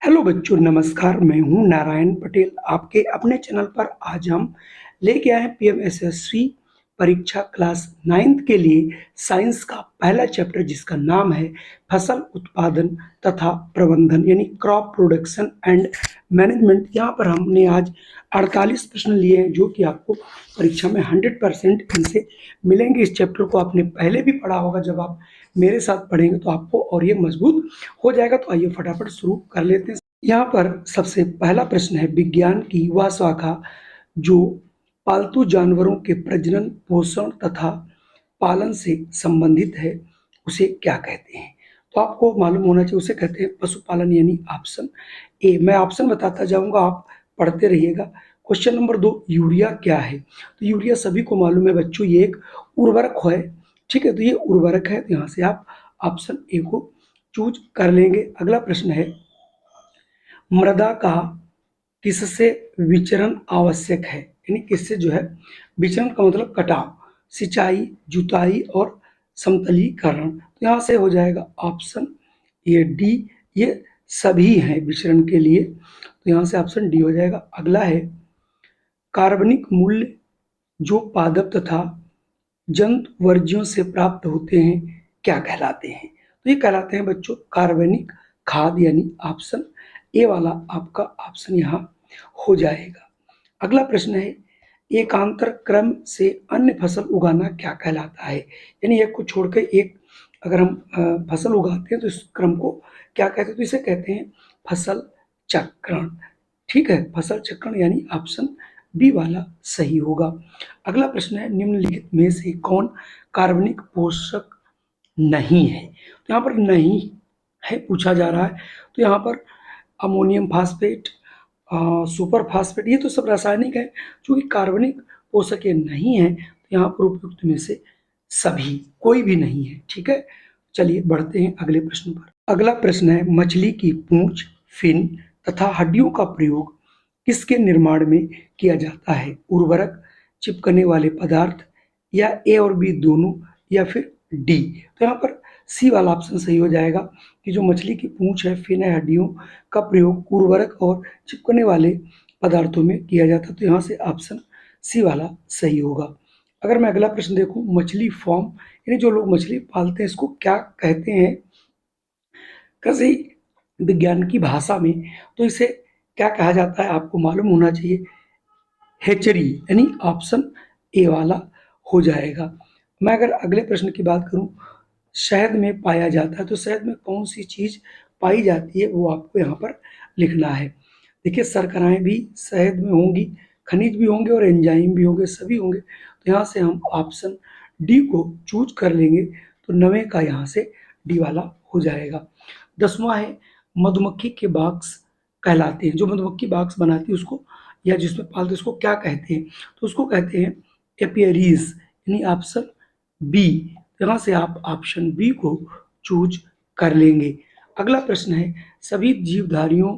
Hello बच्चों, नमस्कार। मैं हूं नारायण पटेल, आपके अपने चैनल पर। आज हम लेके आए हैं पीएमएसएससी परीक्षा क्लास 9th के लिए साइंस का पहला चैप्टर, जिसका नाम है फसल उत्पादन तथा प्रबंधन, यानी क्रॉप प्रोडक्शन एंड मैनेजमेंट। यहाँ पर हमने आज 48 प्रश्न लिए हैं, जो कि आपको परीक्षा में 100% इनसे मिलेंगे। इस चैप्टर को आपने पहले भी पढ़ा होगा, जब आप मेरे साथ पढ़ेंगे तो आपको और ये मजबूत हो जाएगा। तो आइए फटाफट शुरू कर लेते हैं। यहाँ पर सबसे पहला प्रश्न है, विज्ञान की वह शाखा जो पालतू जानवरों के प्रजनन, पोषण तथा पालन से संबंधित है, उसे क्या कहते हैं? तो आपको मालूम होना चाहिए, उसे कहते हैं पशुपालन, यानी ऑप्शन ए। मैं ऑप्शन बताता जाऊंगा, आप पढ़ते रहिएगा। क्वेश्चन नंबर 2, यूरिया क्या है? तो यूरिया सभी को मालूम है बच्चों, ये एक उर्वरक है। ठीक है, तो ये उर्वरक है, तो यहाँ से आप ऑप्शन ए को चूज कर लेंगे। अगला प्रश्न है, मृदा का किससे विचरण आवश्यक है? यानी किससे जो है विचरण का मतलब कटाव, सिंचाई, जुताई और समतलीकरण। तो यहाँ से हो जाएगा ऑप्शन ये डी, ये सभी हैं विचरण के लिए, तो यहाँ से ऑप्शन डी हो जाएगा। अगला है, कार्बनिक मूल्य जो पादप तथा जंतु वर्ज्यों से प्राप्त होते हैं, क्या कहलाते हैं? तो ये कहलाते हैं बच्चों कार्बनिक खाद, यानी ऑप्शन ए वाला आपका ऑप्शन यहाँ हो जाएगा। अगला प्रश्न है, एकांतर क्रम से अन्य फसल उगाना क्या कहलाता है? यानी एक को छोड़कर एक अगर हम फसल उगाते हैं तो इस क्रम को क्या कहते हैं? तो इसे कहते हैं फसल चक्रण। ठीक है, फसल चक्रण, यानी ऑप्शन बी वाला सही होगा। अगला प्रश्न है, निम्नलिखित में से कौन कार्बनिक पोषक नहीं है? तो यहाँ पर नहीं है पूछा जा रहा है, तो यहाँ पर अमोनियम फास्फेट, सुपर फास्फेट, ये तो सब रासायनिक है। चूंकि कार्बनिक पोषक ये नहीं है, तो यहाँ पर उपयुक्त में से सभी, कोई भी नहीं है। ठीक है, चलिए बढ़ते हैं अगले प्रश्न पर। अगला प्रश्न है, मछली की पूंछ, फिन तथा हड्डियों का प्रयोग किसके निर्माण में किया जाता है? उर्वरक, चिपकने वाले पदार्थ, या ए और बी दोनों, या फिर डी? तो यहाँ पर सी वाला ऑप्शन सही हो जाएगा कि जो मछली की पूंछ है, फिन है, हड्डियों का प्रयोग उर्वरक और चिपकने वाले पदार्थों में किया जाता है। तो यहाँ से ऑप्शन सी वाला सही होगा। अगर मैं अगला प्रश्न देखूं, मछली फार्म, यानी जो लोग मछली पालते हैं, इसको क्या कहते हैं कृषि विज्ञान की भाषा में? तो इसे क्या कहा जाता है आपको मालूम होना चाहिए। हेचरी, यानी ऑप्शन ए वाला हो जाएगा। मैं अगर अगले प्रश्न की बात करूं, शहद में पाया जाता है, तो शहद में कौन सी चीज पाई जाती है, वो आपको यहाँ पर लिखना है। देखिए, शर्कराएं भी शहद में होंगी, खनिज भी होंगे और एंजाइम भी होंगे, सभी होंगे। तो यहाँ से हम ऑप्शन डी को चूज कर लेंगे, तो 9 का यहाँ से डी वाला हो जाएगा। 10वां है, मधुमक्खी के बॉक्स कहलाते हैं, जो मधुमक्खी बॉक्स बनाती है उसको, या जिसमें पालते उसको क्या कहते हैं? तो उसको कहते हैं एपियरीज, यानी ऑप्शन बी। यहाँ से आप ऑप्शन बी को चूज कर लेंगे। अगला प्रश्न है, सभी जीवधारियों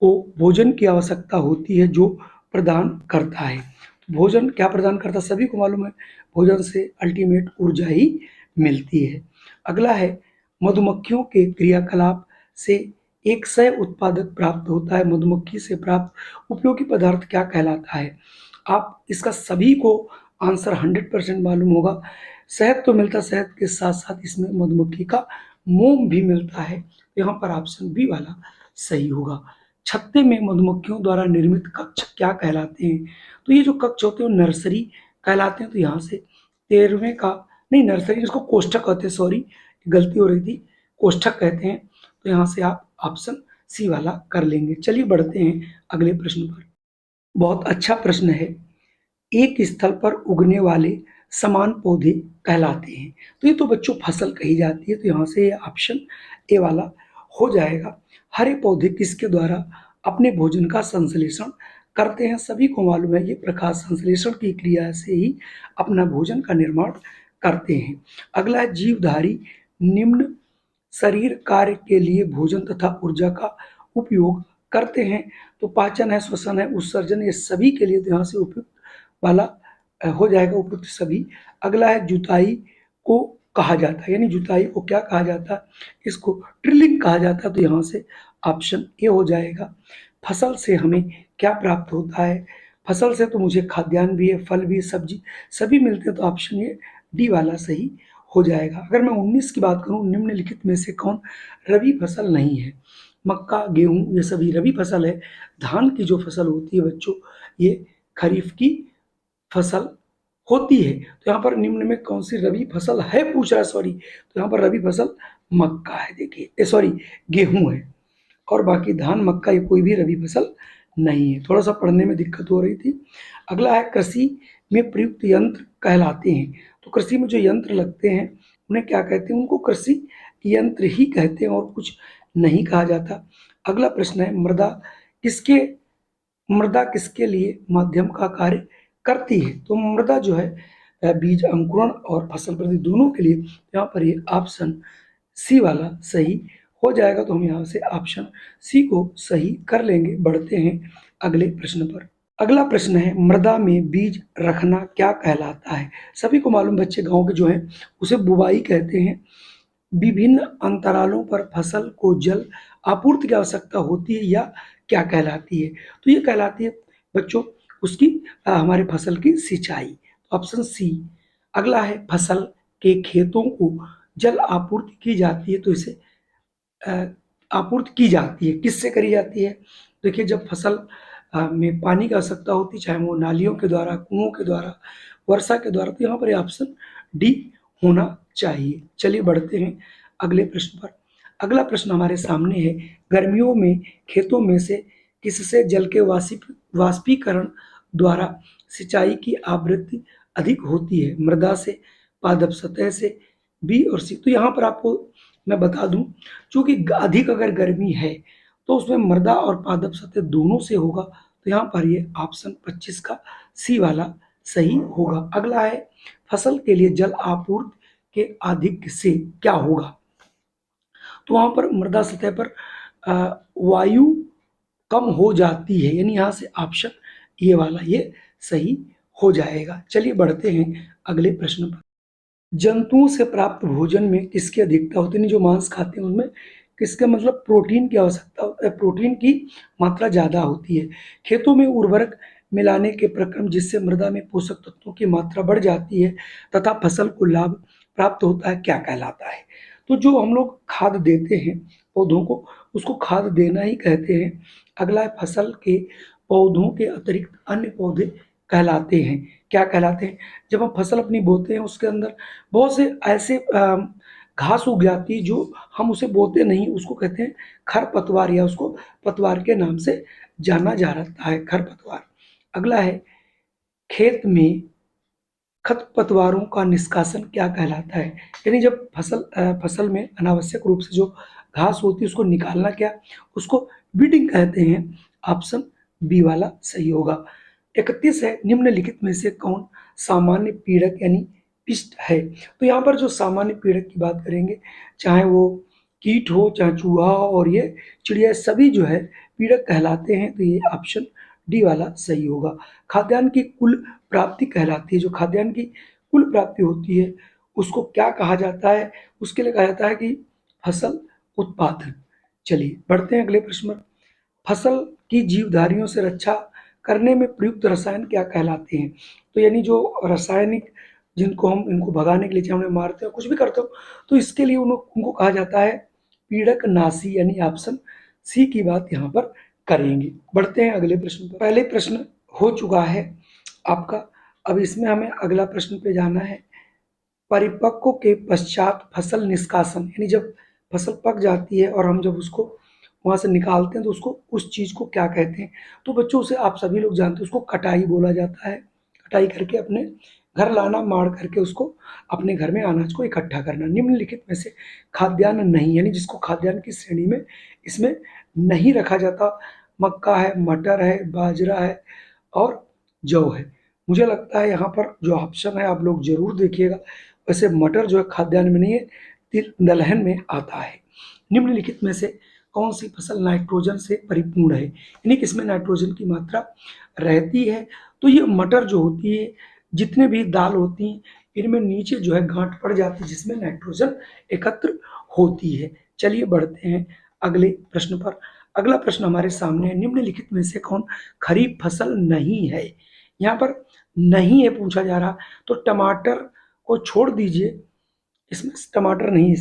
को भोजन की आवश्यकता होती है, जो प्रदान करता है? तो भोजन क्या प्रदान करता है? सभी को मालूम है, भोजन से अल्टीमेट ऊर्जा ही मिलती है। अगला है, मधुमक्खियों के क्रियाकलाप से एक सह उत्पादक प्राप्त होता है, मधुमक्खी से प्राप्त उपयोगी पदार्थ क्या कहलाता है? आप इसका सभी को आंसर 100% मालूम होगा। शहद तो मिलता, शहद के साथ साथ इसमें मधुमक्खी का मोम भी मिलता है। यहाँ पर ऑप्शन बी वाला सही होगा। छत्ते में मधुमक्खियों द्वारा निर्मित कक्ष क्या कहलाते हैं? तो ये जो कक्ष होते हैं वो नर्सरी कहलाते हैं। तो यहाँ से 13वें का नहीं, नर्सरी इसको कोष्ठक कहते हैं, सॉरी गलती हो रही थी, कोष्ठक कहते हैं। तो यहाँ से आप ऑप्शन सी वाला कर लेंगे। चलिए बढ़ते हैं अगले प्रश्न पर। बहुत अच्छा प्रश्न है, एक स्थल पर उगने वाले समान पौधे कहलाते हैं? तो ये तो बच्चों फसल कही जाती है, तो यहाँ से ऑप्शन ए वाला हो जाएगा। हरे पौधे किसके द्वारा अपने भोजन का संश्लेषण करते हैं? सभी को मालूम है, ये प्रकाश संश्लेषण की क्रिया से ही अपना भोजन का निर्माण करते हैं। अगला है, जीवधारी निम्न शरीर कार्य के लिए भोजन तथा ऊर्जा का उपयोग करते हैं? तो पाचन है, श्वसन है, उत्सर्जन, ये सभी के लिए यहाँ से उपयुक्त वाला हो जाएगा, उपयुक्त सभी। अगला है, जुताई को कहा जाता है, यानी जुताई को क्या कहा जाता है? इसको ड्रिलिंग कहा जाता है। तो यहाँ से ऑप्शन ए हो जाएगा। फसल से हमें क्या प्राप्त होता है? फसल से तो मुझे खाद्यान्न भी है, फल भी, सब्जी सभी मिलते हैं, तो ऑप्शन ए डी वाला सही हो जाएगा। अगर मैं 19 की बात करूं, निम्नलिखित में से कौन रबी फसल नहीं है? मक्का, गेहूं ये सभी रबी फसल है। धान की जो फसल होती है बच्चों, ये खरीफ की फसल होती है। तो यहाँ पर निम्न में कौन सी रबी फसल है पूछ रहा है, सॉरी, तो यहाँ पर रबी फसल मक्का है, देखिए सॉरी गेहूं है, और बाकी धान, मक्का ये कोई भी रबी फसल नहीं है। थोड़ा सा पढ़ने में दिक्कत हो रही थी। अगला है कृषि में प्रयुक्त यंत्र कहलाते हैं। तो कृषि में जो यंत्र लगते हैं उन्हें क्या कहते हैं? उनको कृषि यंत्र ही कहते हैं और कुछ नहीं कहा जाता। अगला प्रश्न है मृदा किसके लिए माध्यम का कार्य करती है? तो मृदा जो है बीज अंकुरण और फसल वृद्धि दोनों के लिए, यहाँ पर ये ऑप्शन सी वाला सही हो जाएगा। तो हम यहाँ से ऑप्शन सी को सही कर लेंगे। बढ़ते हैं अगले प्रश्न पर। अगला प्रश्न है मृदा में बीज रखना क्या कहलाता है? सभी को मालूम, बच्चे गांव के जो हैं उसे बुवाई कहते हैं। विभिन्न अंतरालों पर फसल को जल आपूर्ति की आवश्यकता होती है या क्या कहलाती है? तो ये कहलाती है बच्चों उसकी हमारे फसल की सिंचाई, ऑप्शन सी। अगला है फसल के खेतों को जल आपूर्ति की जाती है, तो इसे आपूर्ति की जाती है, किससे करी जाती है? देखिए जब फसल में पानी की आवश्यकता होती है, चाहे वो नालियों के द्वारा, कुओं के द्वारा, वर्षा के द्वारा, तो यहाँ पर ऑप्शन डी होना चाहिए। चलिए बढ़ते हैं अगले प्रश्न पर। अगला प्रश्न हमारे सामने है, गर्मियों में खेतों में से किससे जल के वाष्पीकरण द्वारा सिंचाई की आवृत्ति अधिक होती है? मृदा से, पादप सतह से, बी और सी। तो यहाँ पर आपको मैं बता दूं, चूंकि अधिक अगर गर्मी है तो उसमें मृदा और पादप सतह दोनों से होगा, तो यहाँ पर ये ऑप्शन 25 का सी वाला सही होगा। अगला है फसल के लिए जल आपूर्ति के अधिक से क्या होगा? तो वहां पर मृदा सतह पर वायु कम हो जाती है, यानी यहाँ से ऑप्शन ये वाला ये सही हो जाएगा। चलिए बढ़ते हैं अगले प्रश्न पर। जंतुओं से प्राप्त भोजन में किसकी अधिकता होती है? जो मांस खाते हैं उनमें किसका मतलब प्रोटीन की आवश्यकता, प्रोटीन की मात्रा ज़्यादा होती है। खेतों में उर्वरक मिलाने के प्रक्रम जिससे मृदा में पोषक तत्वों की मात्रा बढ़ जाती है तथा फसल को लाभ प्राप्त होता है, क्या कहलाता है? तो जो हम लोग खाद देते हैं पौधों को, उसको खाद देना ही कहते हैं। अगला है फसल के पौधों के अतिरिक्त अन्य पौधे कहलाते हैं, क्या कहलाते हैं? जब हम फसल अपनी बोते हैं उसके अंदर बहुत से ऐसे घास उग जाती है जो हम उसे बोते नहीं, उसको कहते हैं खरपतवार, या उसको पतवार के नाम से जाना जा रहा है, खरपतवार। अगला है खेत में खरपतवारों का निष्कासन क्या कहलाता है? यानी जब फसल में अनावश्यक रूप से जो घास होती है उसको निकालना, क्या उसको वीडिंग कहते हैं। ऑप्शन बी वाला सही होगा। 31 है, निम्नलिखित में से कौन सामान्य पीड़क यानी पिस्ट है? तो यहाँ पर जो सामान्य पीड़क की बात करेंगे, चाहे वो कीट हो, चाहे चूहा हो, और ये चिड़िया, सभी जो है पीड़क कहलाते हैं। तो ये ऑप्शन डी वाला सही होगा। खाद्यान्न की कुल प्राप्ति कहलाती है, जो खाद्यान्न की कुल प्राप्ति होती है उसको क्या कहा जाता है? उसके लिए कहा जाता है कि फसल उत्पादन। चलिए बढ़ते हैं अगले प्रश्न पर। फसल की जीवधारियों से रक्षा करने में प्रयुक्त रसायन क्या कहलाते हैं? तो यानी जो रासायनिक जिनको हम इनको भगाने के लिए, चाहे उन्हें मारते हो कुछ भी करते हो, तो इसके लिए उनको कहा जाता है पीड़कनाशी, यानी ऑप्शन सी की बात यहाँ पर करेंगे। बढ़ते हैं अगले प्रश्न पर। पहले प्रश्न हो चुका है आपका, अब इसमें हमें अगला प्रश्न पे जाना है। परिपक्व के पश्चात फसल निष्कासन, यानी जब फसल पक जाती है और हम जब उसको वहां से निकालते हैं तो उसको, उस चीज को क्या कहते हैं? तो बच्चों से आप सभी लोग जानते हैं, उसको कटाई बोला जाता है। कटाई करके अपने घर लाना, मार करके उसको अपने घर में अनाज को इकट्ठा करना। निम्नलिखित में से खाद्यान्न नहीं, यानी जिसको खाद्यान्न की श्रेणी में इसमें नहीं रखा जाता, मक्का है, मटर है, बाजरा है और जौ है। मुझे लगता है यहाँ पर जो ऑप्शन है आप लोग जरूर देखिएगा। वैसे मटर जो है खाद्यान्न में नहीं है, दलहन में आता है। निम्नलिखित में से कौन सी फसल नाइट्रोजन से परिपूर्ण है, यानी कि इसमें नाइट्रोजन की मात्रा रहती है? तो ये मटर जो होती है, जितने भी दाल होती हैं, इनमें नीचे जो है गांठ पड़ जाती है जिसमें नाइट्रोजन एकत्र होती है। चलिए बढ़ते हैं अगले प्रश्न पर। अगला प्रश्न हमारे सामने है, निम्नलिखित में से कौन खरीफ फसल नहीं है? यहाँ पर नहीं है पूछा जा रहा, तो टमाटर को छोड़ दीजिए, इसमें टमाटर नहीं,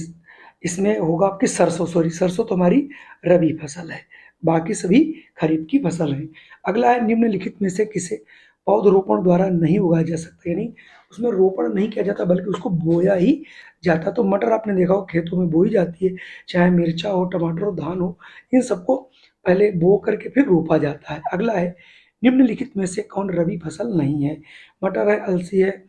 इसमें होगा आपकी सरसों, सॉरी सरसों तो हमारी रबी फसल है, बाकी सभी खरीफ की फसल है। अगला है, निम्नलिखित में से किसे पौधरोपण द्वारा नहीं उगाया जा सकता, यानी उसमें रोपण नहीं किया जाता बल्कि उसको बोया ही जाता। तो मटर आपने देखा हो खेतों में बोई जाती है, चाहे मिर्चा हो, टमाटर हो, धान हो, इन सबको पहले बो करके फिर रोपा जाता है। अगला है, निम्नलिखित में से कौन रबी फसल नहीं है? मटर है, अलसी है,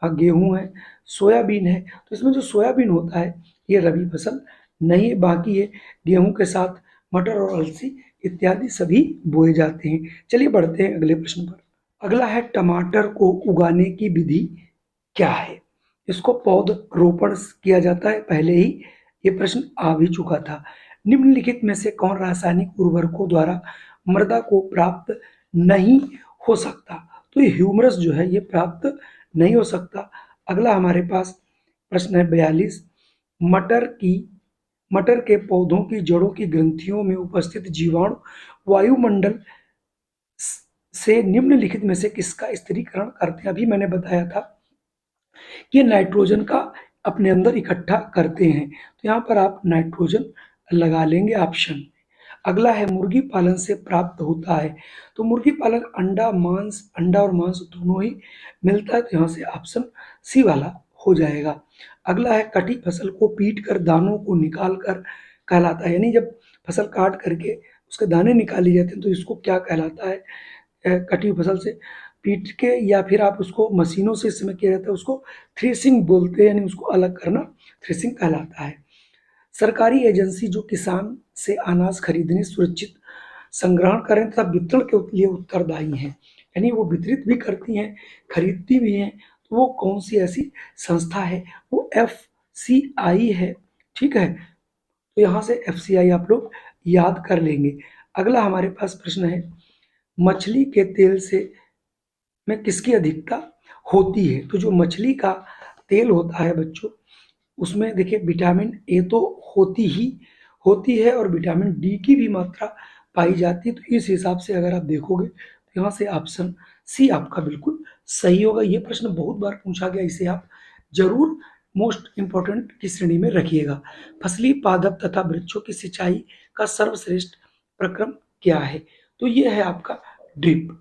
गेहूं है, सोयाबीन है। तो इसमें जो सोयाबीन होता है ये रबी फसल नहीं है, बाकी ये गेहूं के साथ मटर और अलसी इत्यादि सभी बोए जाते हैं। चलिए बढ़ते हैं अगले प्रश्न पर। अगला है, टमाटर को उगाने की विधि क्या है? इसको पौधरोपण किया जाता है, पहले ही ये प्रश्न आ भी चुका था। निम्नलिखित में से कौन रासायनिक उर्वरकों द्वारा मृदा को प्राप्त नहीं हो सकता? तो ये ह्यूमरस जो है ये प्राप्त नहीं हो सकता। अगला हमारे पास प्रश्न है 42, मटर के पौधों की जड़ों की ग्रंथियों में उपस्थित जीवाणु वायुमंडल से निम्नलिखित में से किसका स्थिरीकरण करते हैं? अभी मैंने बताया था कि नाइट्रोजन का अपने अंदर इकट्ठा करते हैं, तो यहाँ पर आप नाइट्रोजन लगा लेंगे ऑप्शन। अगला है, मुर्गी पालन से प्राप्त होता है, तो मुर्गी पालन अंडा और मांस दोनों ही मिलता है, तो यहाँ से ऑप्शन सी वाला हो जाएगा। अगला है, कटी फसल को पीट कर दानों को निकाल कर कहलाता है, यानी जब फसल काट करके उसके दाने निकाले जाते हैं तो इसको क्या कहलाता है? कटी हुई फसल से पीट के, या फिर आप उसको मशीनों से इस समय किया जाता है, उसको थ्रेसिंग बोलते हैं, यानी उसको अलग करना थ्रेसिंग कहलाता है। सरकारी एजेंसी जो किसान से अनाज खरीदने, सुरक्षित संग्रहण करें तथा वितरण के लिए उत्तरदायी हैं, यानी वो वितरित भी करती हैं, खरीदती भी हैं, तो वो कौन सी ऐसी संस्था है? वो FCI है, ठीक है। तो यहाँ से FCI आप लोग याद कर लेंगे। अगला हमारे पास प्रश्न है, मछली के तेल से में किसकी अधिकता होती है? तो जो मछली का तेल होता है बच्चों, उसमें देखिए विटामिन ए तो होती है और विटामिन डी की भी मात्रा पाई जाती है। तो इस हिसाब से अगर आप देखोगे तो यहाँ से ऑप्शन सी आपका बिल्कुल सही होगा। ये प्रश्न बहुत बार पूछा गया, इसे आप जरूर मोस्ट इंपॉर्टेंट की श्रेणी में रखिएगा। फसली पादप तथा वृक्षों की सिंचाई का सर्वश्रेष्ठ प्रक्रम क्या है? तो ये है आपका ड्रिप,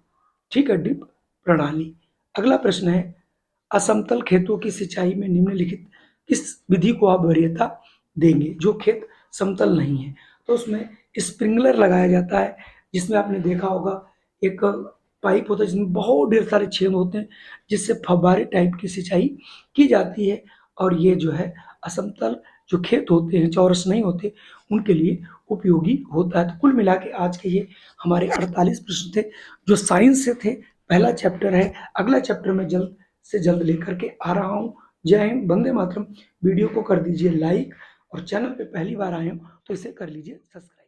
ठीक है, ड्रिप प्रणाली। अगला प्रश्न है, असमतल खेतों की सिंचाई में निम्नलिखित किस विधि को आप वरीयता देंगे? जो खेत समतल नहीं है तो उसमें स्प्रिंकलर लगाया जाता है, जिसमें आपने देखा होगा एक पाइप होता है जिसमें बहुत ढेर सारे छेद होते हैं, जिससे फव्वारे टाइप की सिंचाई की जाती है। और ये जो है असमतल जो खेत होते हैं, चौरस नहीं होते, उनके लिए उपयोगी होता है। तो कुल मिला के आज के ये हमारे 48 प्रश्न थे जो साइंस से थे, पहला चैप्टर है। अगला चैप्टर में जल्द से जल्द लेकर के आ रहा हूँ। जय हिंद, वंदे मातरम। वीडियो को कर दीजिए लाइक, और चैनल पे पहली बार आए हो तो इसे कर लीजिए सब्सक्राइब।